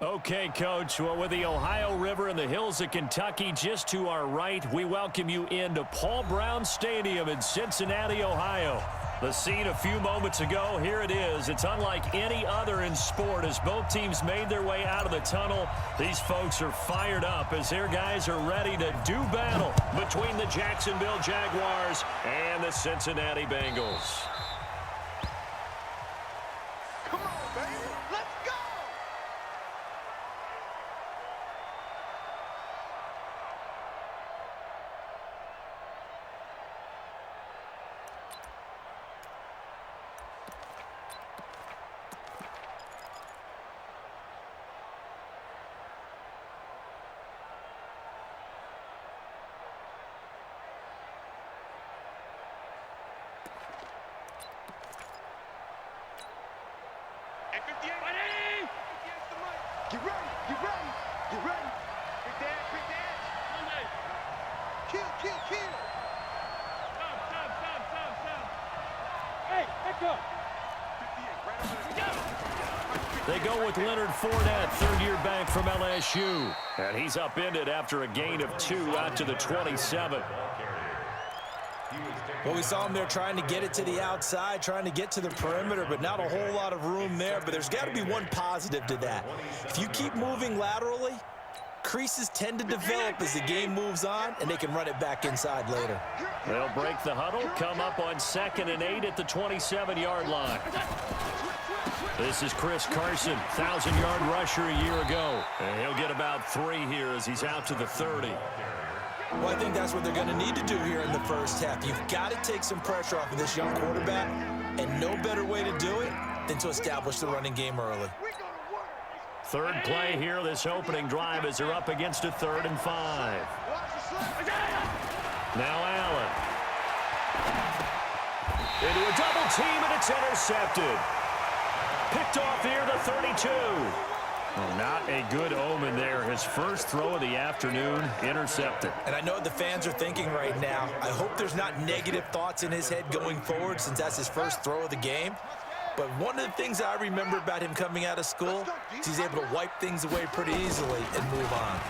Okay, Coach. Well, with the Ohio River and the hills of Kentucky just to our right, we welcome you into Paul Brown Stadium in Cincinnati, Ohio. The scene a few moments ago, here it is. It's unlike any other in sport as both teams made their way out of the tunnel. These folks are fired up as their guys are ready to do battle between the Jacksonville Jaguars and the Cincinnati Bengals. Come on, baby. Let's go! Get ready, get ready, get ready. Big dad, big dad. Kill. Stop. Hey, back up. They go with Leonard Fournette, third-year back from LSU. And he's upended after a gain of 2 out to the 27. Well, we saw him there trying to get it to the outside, trying to get to the perimeter, but not a whole lot of room there. But there's got to be one positive to that. If you keep moving laterally, creases tend to develop as the game moves on, and they can run it back inside later. They'll break the huddle, come up on 2nd and 8 at the 27-yard line. This is Chris Carson, 1,000-yard rusher a year ago. And he'll get about 3 here as he's out to the 30. Well, I think that's what they're going to need to do here in the first half. You've got to take some pressure off of this young quarterback, and no better way to do it than to establish the running game early. Third play here, this opening drive, as they're up against a 3rd and 5. Now Allen. Into a double team, and it's intercepted. Picked off here, the 32. Well, not a good omen there. His first throw of the afternoon, intercepted. And I know what the fans are thinking right now. I hope there's not negative thoughts in his head going forward since that's his first throw of the game. But one of the things I remember about him coming out of school is he's able to wipe things away pretty easily and move on.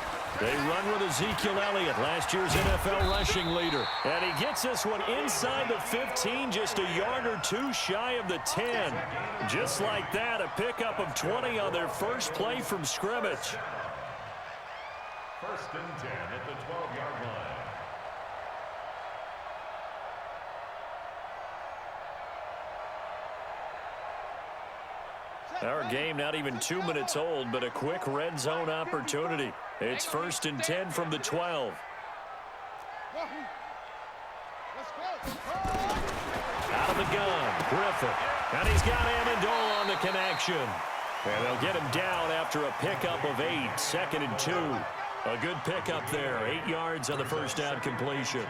They run with Ezekiel Elliott, last year's NFL rushing leader. And he gets this one inside the 15, just a yard or 2 shy of the 10. Just like that, a pickup of 20 on their first play from scrimmage. 1st and 10 at the 12-yard line. Our game not even 2 minutes old, but a quick red zone opportunity. It's 1st and 10 from the 12. Out of the gun, Griffin. And he's got Amendola on the connection. And they'll get him down after a pickup of 8, 2nd and 2. A good pickup there, 8 yards on the first down completion.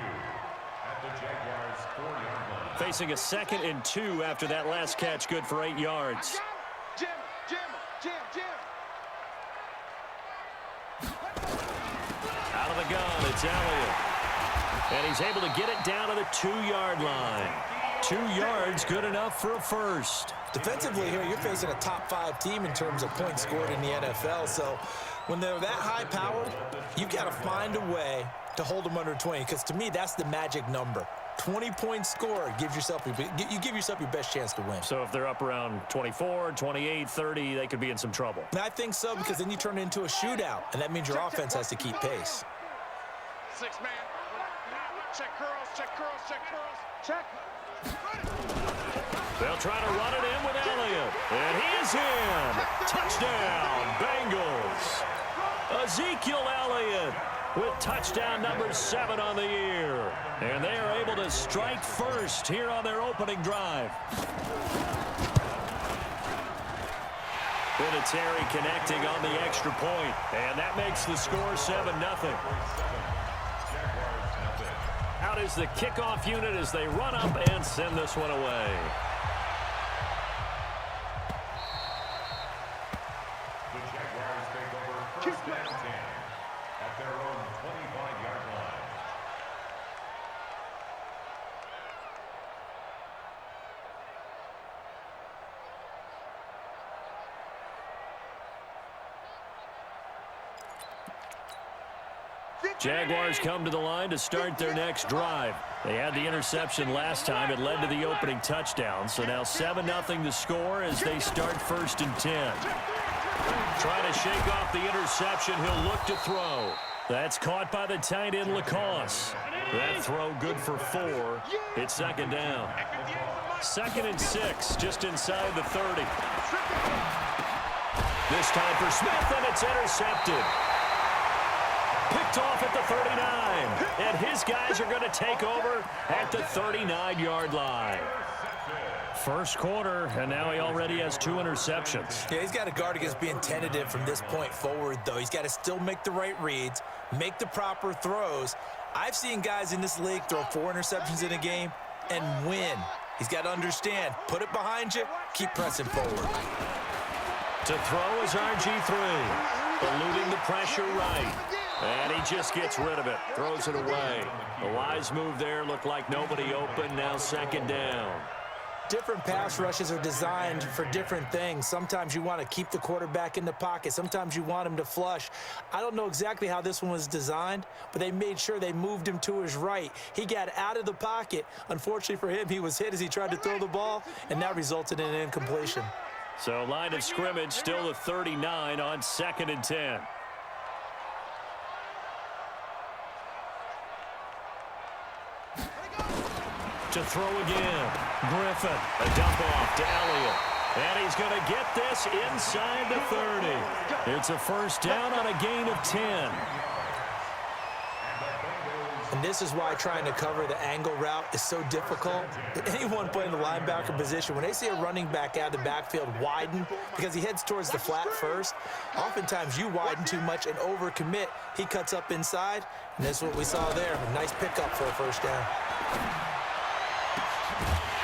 Facing a 2nd and 2 after that last catch, good for 8 yards. Out of the gun, it's Elliott. And he's able to get it down to the 2-yard line. 2 yards, good enough for a first. Defensively here, you're facing a top 5 team in terms of points scored in the NFL. So when they're that high powered, you've got to find a way to hold them under 20. Because to me, that's the magic number. 20 points scored gives yourself you give yourself your best chance to win. So if they're up around 24, 28, 30, they could be in some trouble. And I think so, because then you turn it into a shootout, and that means your offense has to keep pace. 6-man. Check curls. Check. They'll try to run it in with Elliott. And he is in. Touchdown, Bengals. Ezekiel Elliott with touchdown number 7 on the year. And they are able to strike first here on their opening drive. Vinatieri connecting on the extra point. And that makes the score 7-0. Out is the kickoff unit as they run up and send this one away. The Jaguars take over 1st and 10 at their own 25-yard line. Jaguars come to the line to start their next drive. They had the interception last time. It led to the opening touchdown. So now 7-0 the score as they start 1st and 10. Trying to shake off the interception. He'll look to throw. That's caught by the tight end, Lacoste. That throw good for 4. It's 2nd down. 2nd and 6, just inside the 30. This time for Smith, and it's intercepted. Picked off at the 39. And his guys are going to take over at the 39-yard line. First quarter, and now he already has 2 interceptions. Yeah, he's got to guard against being tentative from this point forward, though. He's got to still make the right reads, make the proper throws. I've seen guys in this league throw 4 interceptions in a game and win. He's got to understand, put it behind you, keep pressing forward. To throw is RG3, eluding the pressure right. And he just gets rid of it, throws it away. A wise move there, looked like nobody open, now 2nd down. Different pass rushes are designed for different things. Sometimes you want to keep the quarterback in the pocket. Sometimes you want him to flush. I don't know exactly how this one was designed, but they made sure they moved him to his right. He got out of the pocket. Unfortunately for him, he was hit as he tried to throw the ball, and that resulted in an incompletion. So line of scrimmage still the 39 on 2nd and 10. To throw again. Griffin, a dump off to Elliott. And he's going to get this inside the 30. It's a 1st down on a gain of 10. And this is why trying to cover the angle route is so difficult. Anyone playing the linebacker position, when they see a running back out of the backfield widen because he heads towards the flat first, oftentimes you widen too much and overcommit. He cuts up inside, and that's what we saw there. A nice pickup for a 1st down.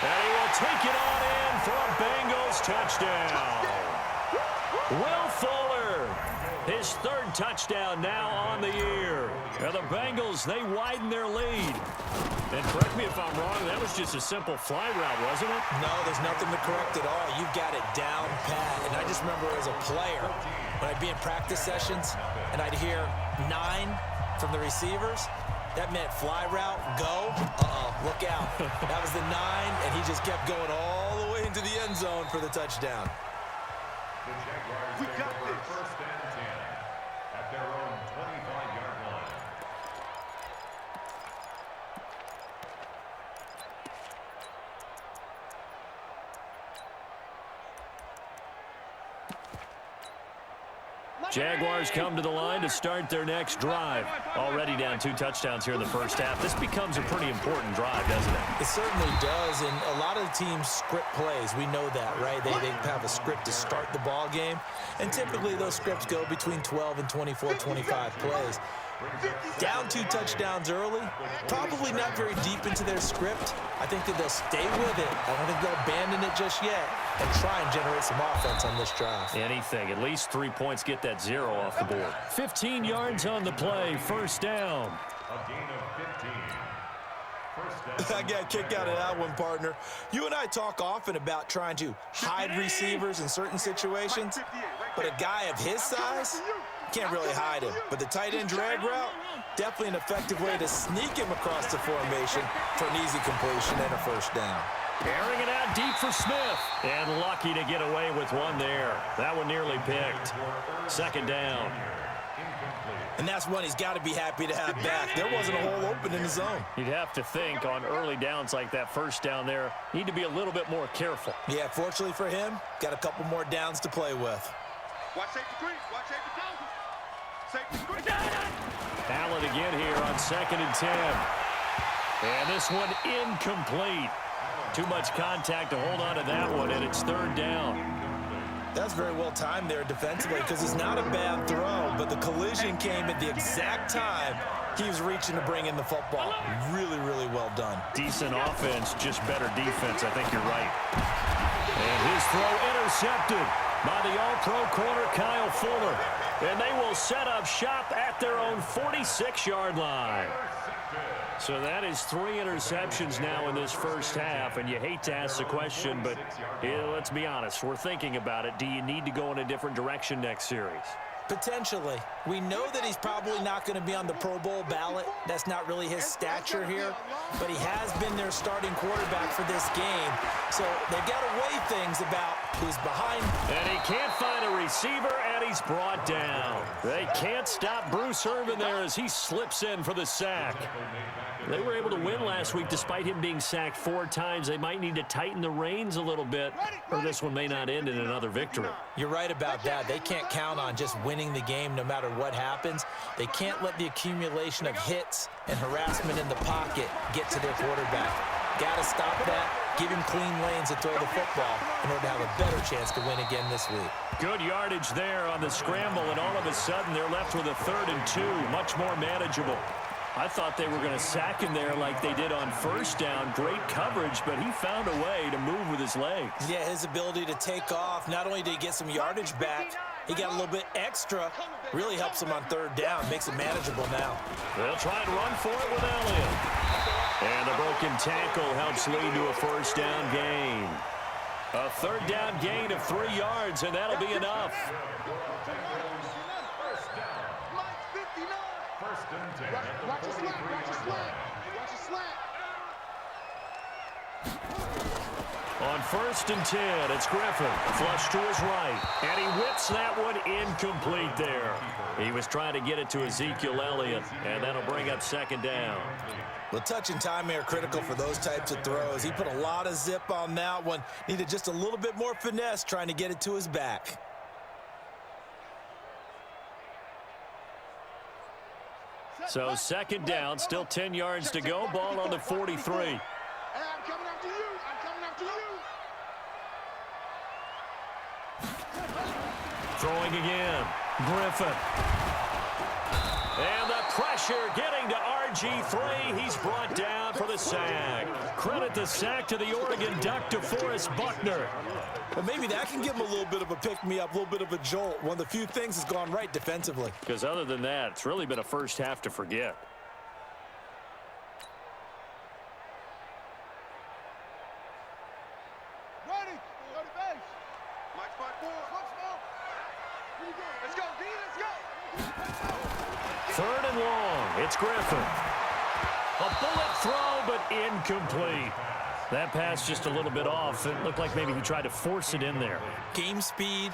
And he will take it on in for a Bengals touchdown. Will Fuller, his 3rd touchdown now on the year. Now the Bengals, they widen their lead. And correct me if I'm wrong, that was just a simple fly route, wasn't it? No, there's nothing to correct at all. You've got it down pat. And I just remember as a player, when I'd be in practice sessions and I'd hear 9 from the receivers, that meant fly route, go, look out. That was the 9, and he just kept going all the way into the end zone for the touchdown. The Jaguars take over 1st and 10 at their own 25-yard line. Jaguars come to the line to start their next drive. Already down 2 touchdowns here in the 1st half. This becomes a pretty important drive, doesn't it? It certainly does, and a lot of the teams script plays. We know that, right? They have a script to start the ball game, and typically those scripts go between 12 and 24, 25 plays. Down 2 touchdowns early, probably not very deep into their script. I think that they'll stay with it. I don't think they'll abandon it just yet and try and generate some offense on this drive. Anything. At least 3 points, get that 0 off the board. 15 yards on the play, 1st down. A gain of 15. 1st down. I got a kick out of that one, partner. You and I talk often about trying to hide receivers in certain situations, but a guy of his size, can't really hide him. But the tight end drag route, definitely an effective way to sneak him across the formation for an easy completion and a 1st down. Airing it out deep for Smith. And lucky to get away with one there. That one nearly picked. 2nd down. And that's one he's got to be happy to have back. There wasn't a hole open in the zone. You'd have to think on early downs like that 1st down there, need to be a little bit more careful. Yeah, fortunately for him, got a couple more downs to play with. Watch safety green. Watch safety down. Safety green. Allen again here on 2nd and 10. And this one incomplete. Too much contact to hold on to that one, and it's 3rd down. That's very well timed there defensively because it's not a bad throw, but the collision came at the exact time he was reaching to bring in the football. Really, really well done. Decent offense, just better defense. I think you're right. And his throw intercepted by the all-pro corner, Kyle Fuller. And they will set up shop at their own 46-yard line. So that is 3 interceptions now in this 1st half, and you hate to ask the question, but let's be honest, we're thinking about it. Do you need to go in a different direction next series? Potentially. We know that he's probably not going to be on the Pro Bowl ballot. That's not really his stature here. But he has been their starting quarterback for this game. So they've got to weigh things about who's behind. And he can't find a receiver, and he's brought down. They can't stop Bruce Irvin there as he slips in for the sack. They were able to win last week despite him being sacked 4 times. They might need to tighten the reins a little bit, or this one may not end in another victory. You're right about that. They can't count on just winning the game no matter what happens. They can't let the accumulation of hits and harassment in the pocket get to their quarterback. Got to stop that. Give him clean lanes to throw the football in order to have a better chance to win again this week. Good yardage there on the scramble, and all of a sudden they're left with a 3rd and 2, much more manageable. I thought they were going to sack him there like they did on 1st down. Great coverage, but he found a way to move with his legs. Yeah, his ability to take off, not only did he get some yardage back, he got a little bit extra. Really helps him on 3rd down, makes it manageable now. They'll try and run for it with Elliott. And the broken tackle helps lead to a 1st down gain. A 3rd down gain of 3 yards, and that'll be enough. Watch your slant, watch your slant, watch your slant. On 1st and 10, it's Griffin. Flush to his right. And he whips that one incomplete there. He was trying to get it to Ezekiel Elliott, and that'll bring up 2nd down. Well, touch and time are critical for those types of throws. He put a lot of zip on that one. Needed just a little bit more finesse trying to get it to his back. So 2nd down, still 10 yards to go. Ball on the 43. Hey, I'm coming after you. I'm coming after you. Throwing again. Griffin. And the pressure getting to RG3. He's brought down for the sack. Credit the sack to the Oregon Duck, DeForest Buckner. But maybe that can give him a little bit of a pick-me-up, a little bit of a jolt. One of the few things that's gone right defensively. Because other than that, it's really been a 1st half to forget. Ready. Go to base. Mike spot 4. Let's go, D. Let's go. 3rd and long. It's Griffin. A bullet throw, but incomplete. That pass just a little bit off. It looked like maybe he tried to force it in there. Game speed,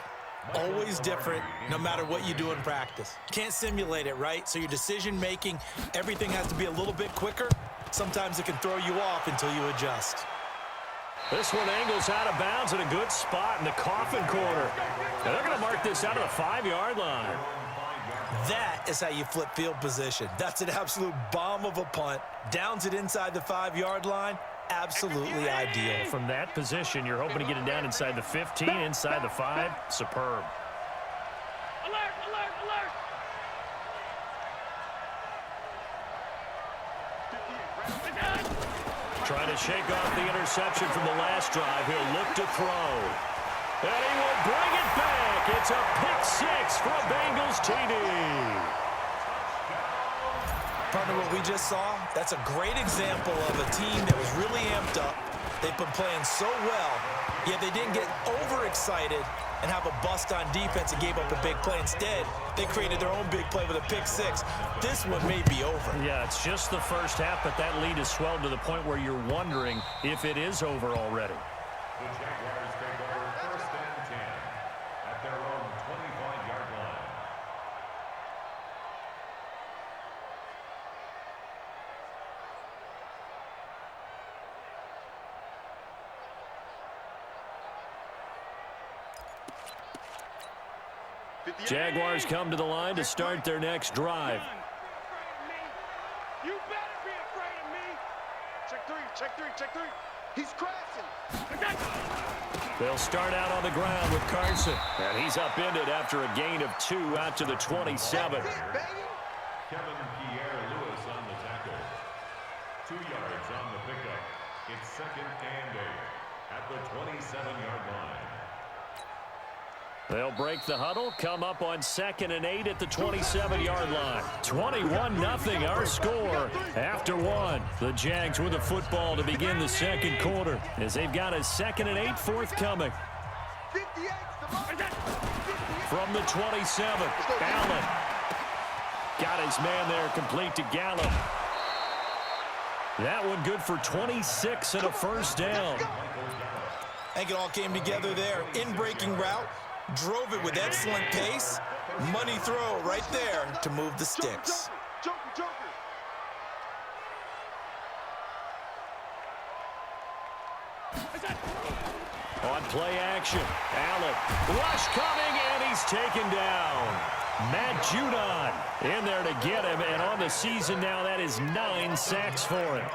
always different, no matter what you do in practice. Can't simulate it, right? So your decision-making, everything has to be a little bit quicker. Sometimes it can throw you off until you adjust. This one angles out of bounds in a good spot in the coffin corner. And they're going to mark this out of the 5-yard line. That is how you flip field position. That's an absolute bomb of a punt. Downs it inside the 5-yard line. Absolutely ideal. From that position, you're hoping to get it down inside the 15, inside the 5. Superb. Alert, alert, alert. Trying to shake off the interception from the last drive. He'll look to throw. And he will bring it back. It's a pick-6 for a Bengals TD. Partner, what we just saw, that's a great example of a team that was really amped up. They've been playing so well, yet they didn't get overexcited and have a bust on defense and gave up a big play. Instead, they created their own big play with a pick-6. This one may be over. Yeah, it's just the 1st half, but that lead has swelled to the point where you're wondering if it is over already. The Jaguars take over 1st and 10 at their own 25-yard line. Jaguars come to the line to start their next drive. You better be afraid of me. Check 3, check 3, check 3. He's crashing. They'll start out on the ground with Carson. And he's upended after a gain of 2 out to the 27. That's it, baby. Kevin Pierre-Louis on the tackle. 2 yards on the pickup. It's 2nd and 8 at the 27-yard line. They'll break the huddle, come up on 2nd and 8 at the 27-yard line. 21-0 our score after 1. The Jags with the football to begin the 2nd quarter as they've got a 2nd and 8 forthcoming. 58's the mark. 58. From the 27th, Allen got his man there, complete to Gallup. That one good for 26 and a first down. I think it all came together there. In-breaking route, drove it with excellent pace. Money throw right there to move the sticks. Joker. On play action, Allen, rush coming, and he's taken down. Matt Judon in there to get him, and on the season now, that is 9 sacks for him.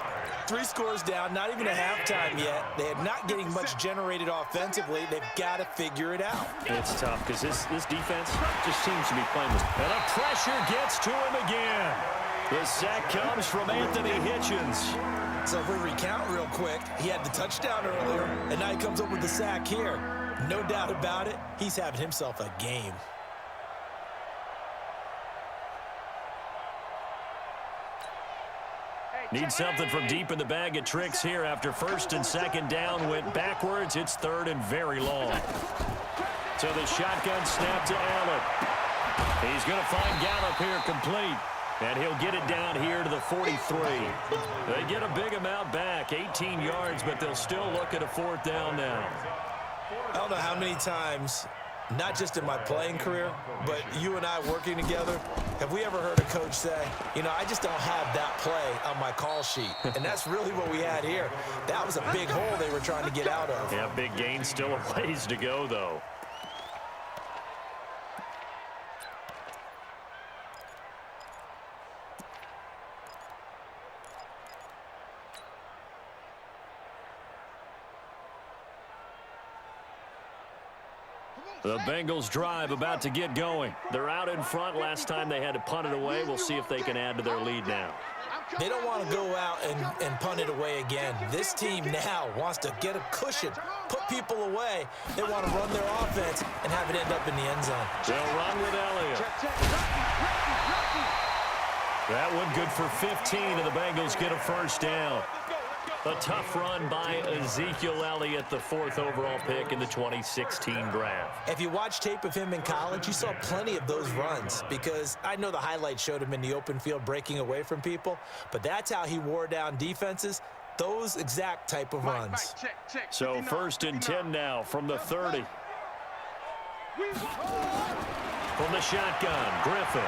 3 scores down, not even a halftime yet. They are not getting much generated offensively. They've got to figure it out. It's tough because this defense just seems to be playing with. And the pressure gets to him again. The sack comes from Anthony Hitchens. So if we recount real quick, he had the touchdown earlier, and now he comes up with the sack here. No doubt about it, he's having himself a game. Need something from deep in the bag of tricks here after first and second down went backwards. It's third and very long. So the shotgun snap to Allen. He's going to find Gallup here complete. And he'll get it down here to the 43. They get a big amount back, 18 yards, but they'll still look at a 4th down now. I don't know how many times, not just in my playing career, but you and I working together, have we ever heard a coach say, you know, I just don't have that play on my call sheet. And that's really what we had here. That was a big hole they were trying to get out of. Yeah, big gain, still a ways to go, though. The Bengals drive about to get going. They're out in front. Last time they had to punt it away. We'll see if they can add to their lead now. They don't want to go out and punt it away again. This team now wants to get a cushion, put people away. They want to run their offense and have it end up in the end zone. They'll run with Elliott. That one good for 15, and the Bengals get a first down. A tough run by Ezekiel Elliott, the 4th overall pick in the 2016 draft. If you watch tape of him in college, you saw plenty of those runs because I know the highlights showed him in the open field breaking away from people, but that's how he wore down defenses, those exact type of runs. So 1st and 10 now from the 30. From the shotgun, Griffin.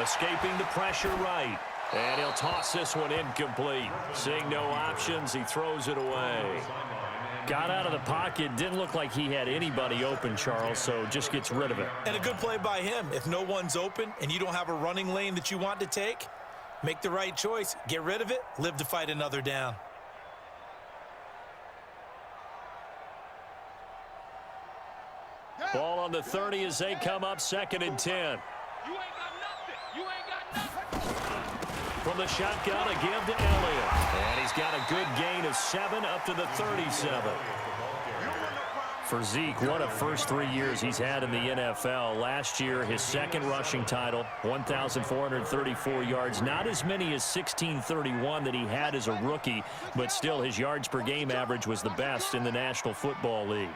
Escaping the pressure right. And he'll toss this one incomplete. Seeing no options, he throws it away. Got out of the pocket. Didn't look like he had anybody open, Charles, so just gets rid of it. And a good play by him. If no one's open and you don't have a running lane that you want to take, make the right choice. Get rid of it. Live to fight another down. Ball on the 30 as they come up 2nd and 10. From the shotgun, a give to Elliott. And he's got a good gain of 7 up to the 37. For Zeke, what a first 3 years he's had in the NFL. Last year, his 2nd rushing title, 1,434 yards. Not as many as 1,631 that he had as a rookie, but still his yards per game average was the best in the National Football League.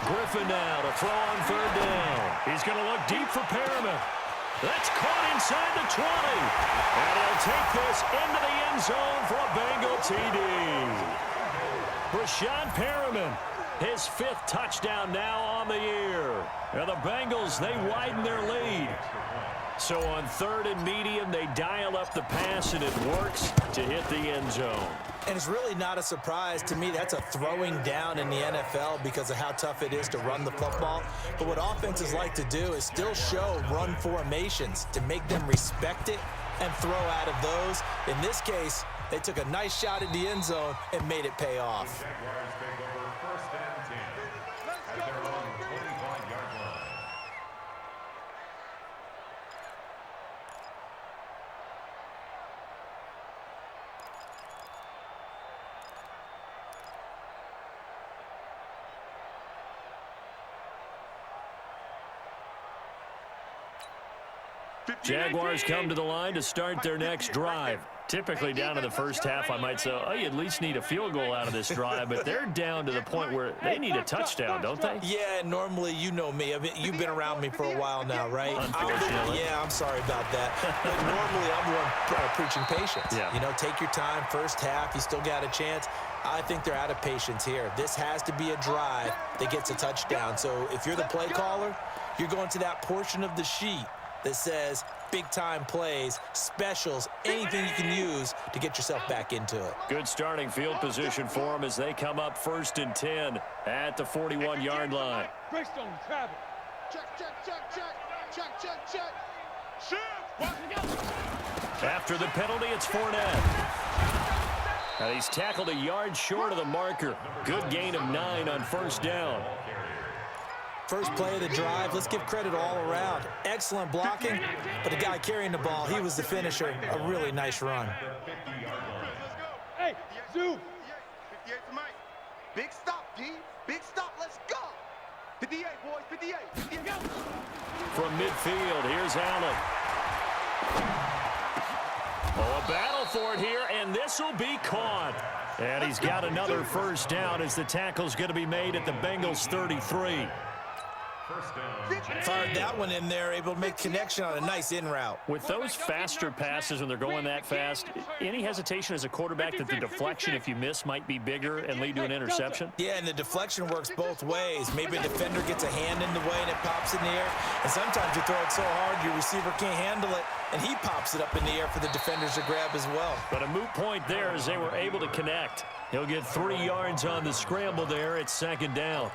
Griffin now to throw on 3rd down. He's going to look deep for Perriman. That's caught inside the 20. And he'll take this into the end zone for a Bengal TD. Brashad Perriman, his 5th touchdown now on the year. And the Bengals, they widen their lead. So on 3rd and medium, they dial up the pass, and it works to hit the end zone. And it's really not a surprise to me. That's a throwing down in the NFL because of how tough it is to run the football. But what offenses like to do is still show run formations to make them respect it and throw out of those. In this case, they took a nice shot at the end zone and made it pay off. Jaguars come to the line to start their next drive. Typically down in the first half, I might say, oh, you at least need a field goal out of this drive, but they're down to the point where they need a touchdown, don't they? Yeah, normally, you know me. I mean, you've been around me for a while now, right? Unfortunately. Yeah, I'm sorry about that. But normally, I'm the one preaching patience. Yeah. You know, take your time. First half, you still got a chance. I think they're out of patience here. This has to be a drive that gets a touchdown. So if you're the play caller, you're going to that portion of the sheet that says big-time plays, specials, anything you can use to get yourself back into it. Good starting field position for them as they come up 1st and 10 at the 41-yard line. Greystone, travel. Check, check, check, check. Check, check, check. Shoot. After the penalty, it's Fournette. And he's tackled a yard short of the marker. Good gain of 9 on 1st down. First play of the drive, let's give credit all around. Excellent blocking, but the guy carrying the ball, he was the finisher. A really nice run. Hey, Zoo. 58 to Mike. Big stop, D. Big stop. Let's go. 58, boys. 58. 58. From midfield, here's Allen. Oh, a battle for it here, and this will be caught. And he's got another 1st down as the tackle's going to be made at the Bengals 33. Fired that one in there, able to make connection on a nice in route. With those faster passes when they're going that fast, any hesitation as a quarterback that the deflection, if you miss, might be bigger and lead to an interception? Yeah, and the deflection works both ways. Maybe a defender gets a hand in the way and it pops in the air. And sometimes you throw it so hard your receiver can't handle it, and he pops it up in the air for the defenders to grab as well. But a moot point there as they were able to connect. He'll get 3 yards on the scramble there at 2nd down.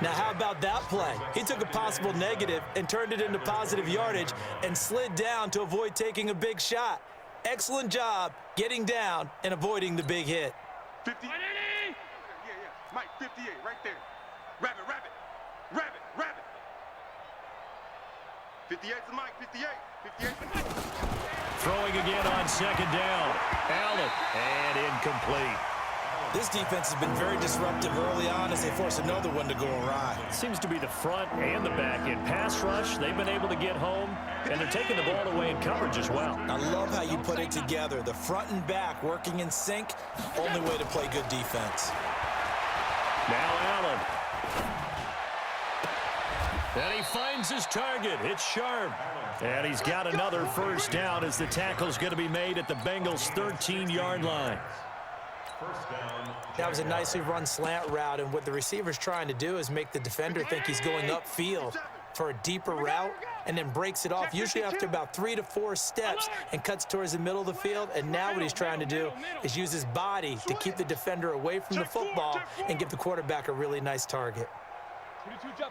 Now, how about that play? He took a possible negative and turned it into positive yardage and slid down to avoid taking a big shot. Excellent job getting down and avoiding the big hit. 50. Yeah. Mike, 58, right there. Rabbit. 58 to Mike, 58. 58 to Mike. Throwing again on 2nd down. Allen, and incomplete. This defense has been very disruptive early on as they force another one to go awry. Seems to be the front and the back end. Pass rush, they've been able to get home, and they're taking the ball away in coverage as well. I love how you put it together. The front and back working in sync, only way to play good defense. Now Allen. And he finds his target. It's Sharp. And he's got another 1st down as the tackle's going to be made at the Bengals' 13-yard line. That was a nicely run slant route, and what the receiver's trying to do is make the defender think he's going upfield for a deeper route and then breaks it off, usually after about 3 to 4 steps, and cuts towards the middle of the field. And now what he's trying to do is use his body to keep the defender away from the football and give the quarterback a really nice target. 22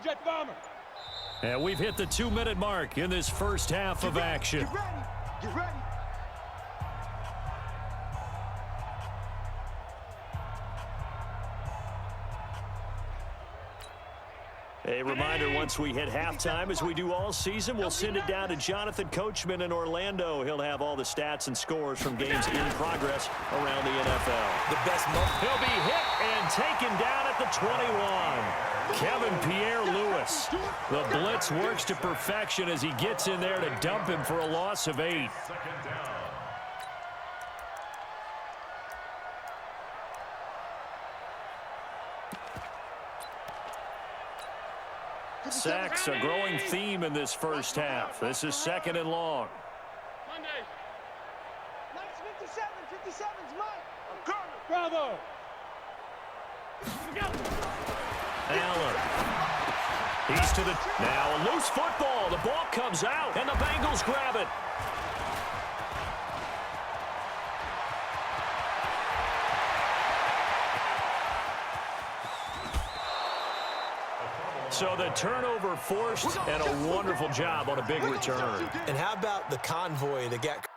jet bomber. And we've hit the 2-minute mark in this first half of action. Get ready. A reminder, once we hit halftime, as we do all season, we'll send it down to Jonathan Coachman in Orlando. He'll have all the stats and scores from games in progress around the NFL. The best moment. He'll be hit and taken down at the 21. Kevin Pierre-Louis. The blitz works to perfection as he gets in there to dump him for a loss of 8. Sacks, a growing theme in this first half. This is 2nd and long. Mike's 57. 57's Mike. Bravo. Allen. He's to the... Now a loose football. The ball comes out, and the Bengals grab it. So the turnover forced, and a wonderful job on a big return. And how about the convoy that got